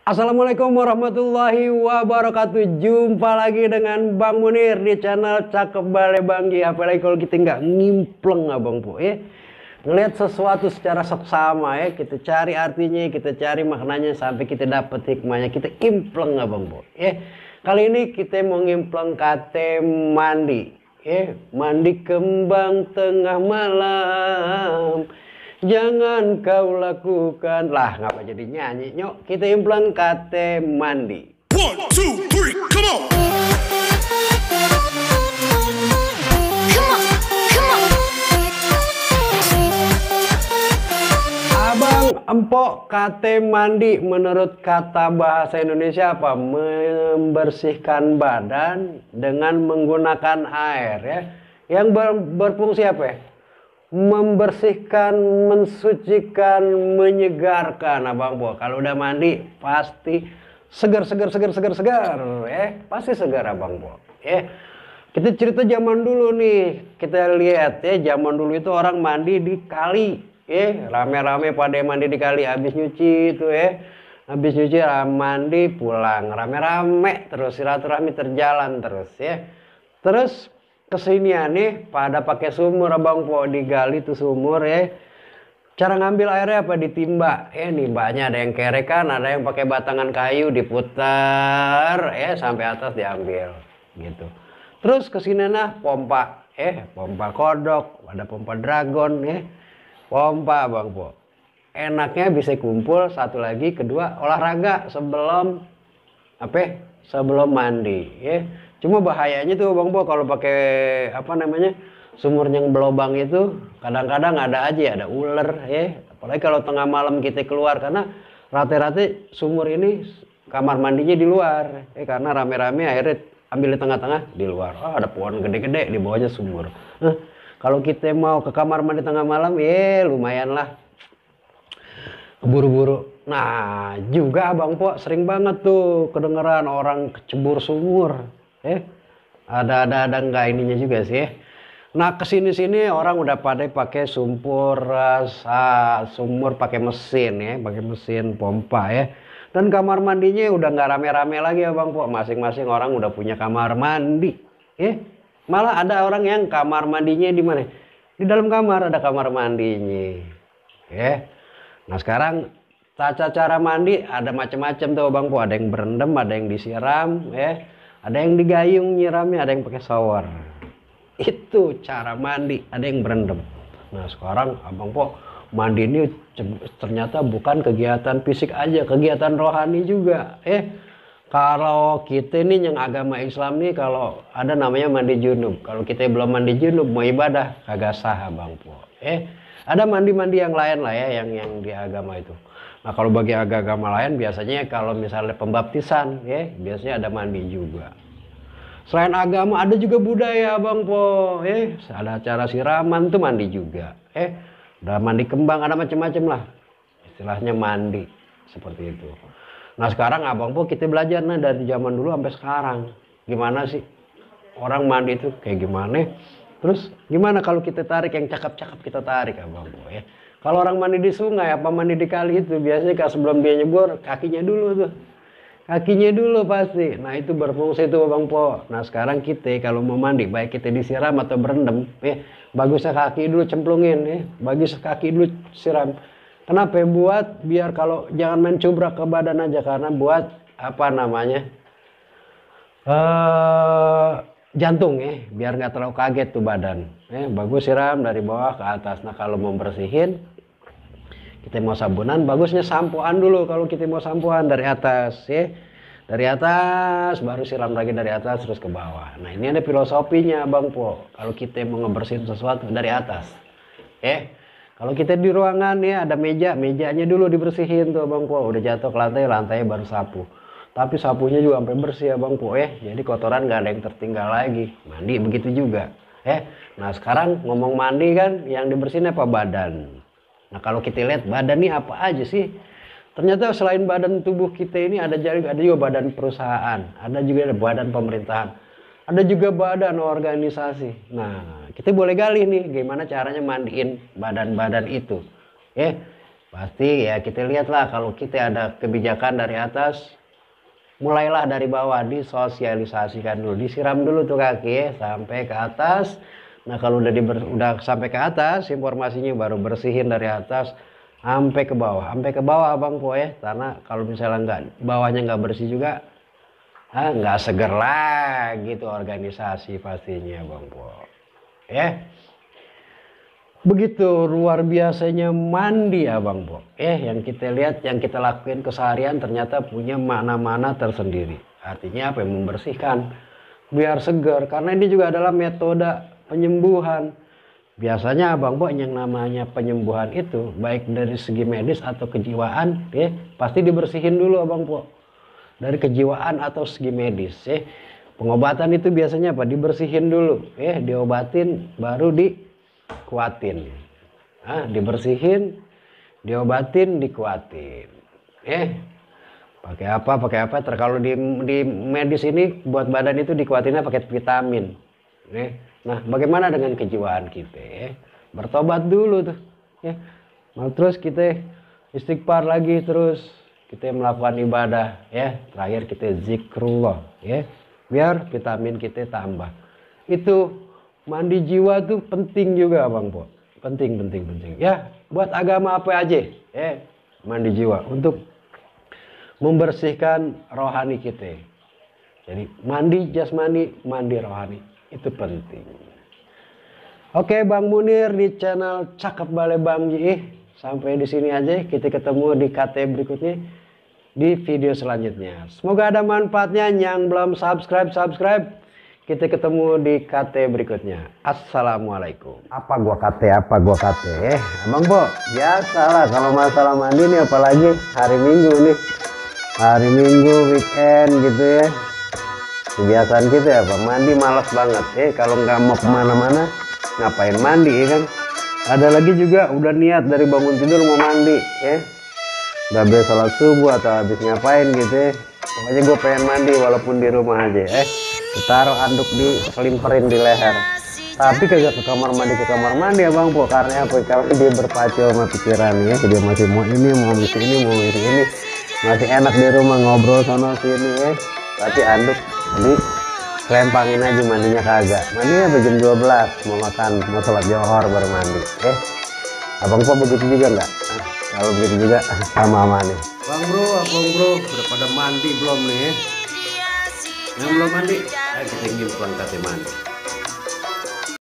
Assalamualaikum warahmatullahi wabarakatuh. Jumpa lagi dengan Bang Munir di channel Cakep Bale Banggi. Apalagi kalau kita nggak ngimpleng abang po ya. Ngelihat sesuatu secara seksama ya, kita cari artinya, kita cari maknanya sampai kita dapat hikmahnya, kita impleng abang po ya. Kali ini kita mau ngimpleng kate mandi ya. Mandi kembang tengah malam, jangan kau lakukan. Lah ngapa jadi nyanyi nyok, kita implang kate mandi. 1, 2, 3, come on. Abang empok kate mandi menurut kata bahasa Indonesia apa? Membersihkan badan dengan menggunakan air ya. Yang berfungsi apa ya? Membersihkan, mensucikan, menyegarkan abang po. Kalau udah mandi pasti segar pasti segar abang po ya. Kita cerita zaman dulu nih, kita lihat ya, zaman dulu itu orang mandi di kali ya, rame-rame pada mandi di kali, habis nyuci itu ya, habis nyuci mandi pulang rame-rame terus, silaturahmi terjalan terus ya. Terus kesinian nih pada pakai sumur abang po, digali tuh sumur ya. Cara ngambil airnya apa? Ditimba ya, nimbanya ada yang kerekan, ada yang pakai batangan kayu diputar ya sampai atas diambil gitu. Terus kesini nah pompa pompa kodok, ada pompa dragon ya, pompa abang po. Enaknya bisa kumpul satu lagi, kedua olahraga sebelum sebelum mandi ya. Cuma bahayanya tuh bang po kalau pakai sumur yang belobang itu, kadang-kadang ada aja ada ular ya. Apalagi kalau tengah malam kita keluar, karena rata-rata sumur ini kamar mandinya di luar ya, karena rame-rame akhirnya ambil di tengah-tengah di luar. Ada pohon gede-gede di bawahnya sumur. Kalau kita mau ke kamar mandi tengah malam ya lumayan lah, keburu-buru. Nah juga abang po sering banget tuh kedengeran orang kecebur sumur. Ada nggak ininya juga sih. Nah kesini-sini orang udah pada pakai sumur pakai mesin ya, pakai mesin pompa ya. Dan kamar mandinya udah nggak rame-rame lagi ya bang po, masing-masing orang udah punya kamar mandi ya. Malah ada orang yang kamar mandinya di mana? Di dalam kamar ada kamar mandinya ya. Nah sekarang cara mandi ada macam-macam tuh bang po, ada yang berendam, ada yang disiram ya. Ada yang digayung nyiramnya, ada yang pakai shower. Itu cara mandi, ada yang berendam. Nah sekarang abang po, mandi ini ternyata bukan kegiatan fisik aja, kegiatan rohani juga. Kalau kita nih yang agama Islam nih, kalau ada namanya mandi junub. Kalau kita belum mandi junub, mau ibadah kagak sah abang po. Ada mandi-mandi yang lain lah ya, yang di agama itu. Nah kalau bagi agama lain biasanya kalau misalnya pembaptisan ya, biasanya ada mandi juga. Selain agama ada juga budaya bang po, ada acara siraman tuh mandi juga. Ada mandi kembang, ada macam-macam lah. Istilahnya mandi seperti itu. Nah sekarang abang po kita belajar nih dari zaman dulu sampai sekarang. Gimana sih orang mandi itu kayak gimana? Terus gimana kalau kita tarik yang cakep-cakep, kita tarik abang po ya. Kalau orang mandi di sungai apa mandi di kali itu biasanya kalau sebelum dia nyebur kakinya dulu tuh. Kakinya dulu pasti. Nah itu berfungsi tuh bang po. Nah sekarang kita kalau mau mandi, baik kita disiram atau berendam ya, bagusnya kaki dulu cemplungin ya. Bagus kaki dulu siram. Kenapa? Buat biar kalau jangan main cubrak ke badan aja, karena buat jantung ya, biar nggak terlalu kaget tuh badan. Bagus siram dari bawah ke atas. Nah kalau mau bersihin, kita mau sabunan, bagusnya sampoan dulu. Kalau kita mau sampoan dari atas ya, dari atas baru siram lagi dari atas terus ke bawah. Nah ini ada filosofinya bang po. Kalau kita mau ngebersihin sesuatu dari atas kalau kita di ruangan ya ada mejanya dulu dibersihin tuh bang po. Udah jatuh ke lantai, lantainya baru sapu. Tapi sapunya juga sampai bersih ya bang po ya. Jadi kotoran nggak ada yang tertinggal lagi. Mandi begitu juga Nah sekarang ngomong mandi kan, yang dibersihin apa? Badan. Nah kalau kita lihat badan ini apa aja sih? Ternyata selain badan tubuh kita ini ada juga badan perusahaan, ada juga badan pemerintahan, ada juga badan organisasi. Nah kita boleh gali nih gimana caranya mandiin badan-badan itu Pasti ya kita lihatlah kalau kita ada kebijakan dari atas, mulailah dari bawah, disosialisasikan dulu, disiram dulu tuh kaki ya, sampai ke atas. Nah kalau udah sampai ke atas informasinya, baru bersihin dari atas sampai ke bawah Bang Po ya. Karena kalau misalnya bawahnya nggak bersih juga, nggak seger lagi tuh organisasi pastinya Bang Po ya. Begitu luar biasanya mandi ya Bang Po. Yang kita lihat, yang kita lakuin keseharian ternyata punya makna-makna tersendiri. Artinya apa? Yang membersihkan biar segar. Karena ini juga adalah metode penyembuhan. Biasanya Bang Po yang namanya penyembuhan itu baik dari segi medis atau kejiwaan ya, pasti dibersihin dulu Bang Po. Dari kejiwaan atau segi medis ya. Pengobatan itu biasanya apa? Dibersihin dulu ya, diobatin baru dikuatin. Dibersihin, diobatin, dikuatin. Pakai apa? Kalau di medis ini buat badan itu dikuatinnya pakai vitamin. Nah, bagaimana dengan kejiwaan kita? Bertobat dulu tuh. Terus kita istighfar lagi, terus kita melakukan ibadah ya. Terakhir kita zikrullah ya. Biar vitamin kita tambah. Itu mandi jiwa tuh penting juga Bang Po. Penting. Ya, buat agama apa aja ya, mandi jiwa untuk membersihkan rohani kita. Jadi mandi jasmani, mandi rohani itu penting. Oke Bang Munir di channel Cakep Bale Bang Ji. Sampai di sini aja, kita ketemu di KT berikutnya di video selanjutnya. Semoga ada manfaatnya. Yang belum subscribe. Kita ketemu di KT berikutnya. Assalamualaikum. Apa gua KT? Abang Po, biasalah kalau masalah mandi nih, apalagi hari Minggu nih. Hari Minggu weekend gitu ya. Kebiasaan kita ya Pak, mandi malas banget kalau nggak mau kemana-mana ngapain mandi ya kan. Ada lagi juga udah niat dari bangun tidur mau mandi ya. Udah habis sholat subuh atau habis ngapain gitu ya. Pokoknya gue pengen mandi walaupun di rumah aja taruh anduk diselimperin di leher. Tapi kagak ke kamar mandi ya Bang Po. Karena apa? Karena dia berpacu sama pikiran ya. Dia masih mau ini, mau ini. Masih enak di rumah ngobrol sana sini ya. Tapi anduk di kelempangin aja, mandinya kagak. Mandinya jam 12 mau makan, mau sholat johor baru mandi. Abang Po begitu juga nggak? Kalau begitu juga sama nih. Bang Bro, udah pada mandi belum nih? Yang belum mandi, kita ingin pulang kasih mandi.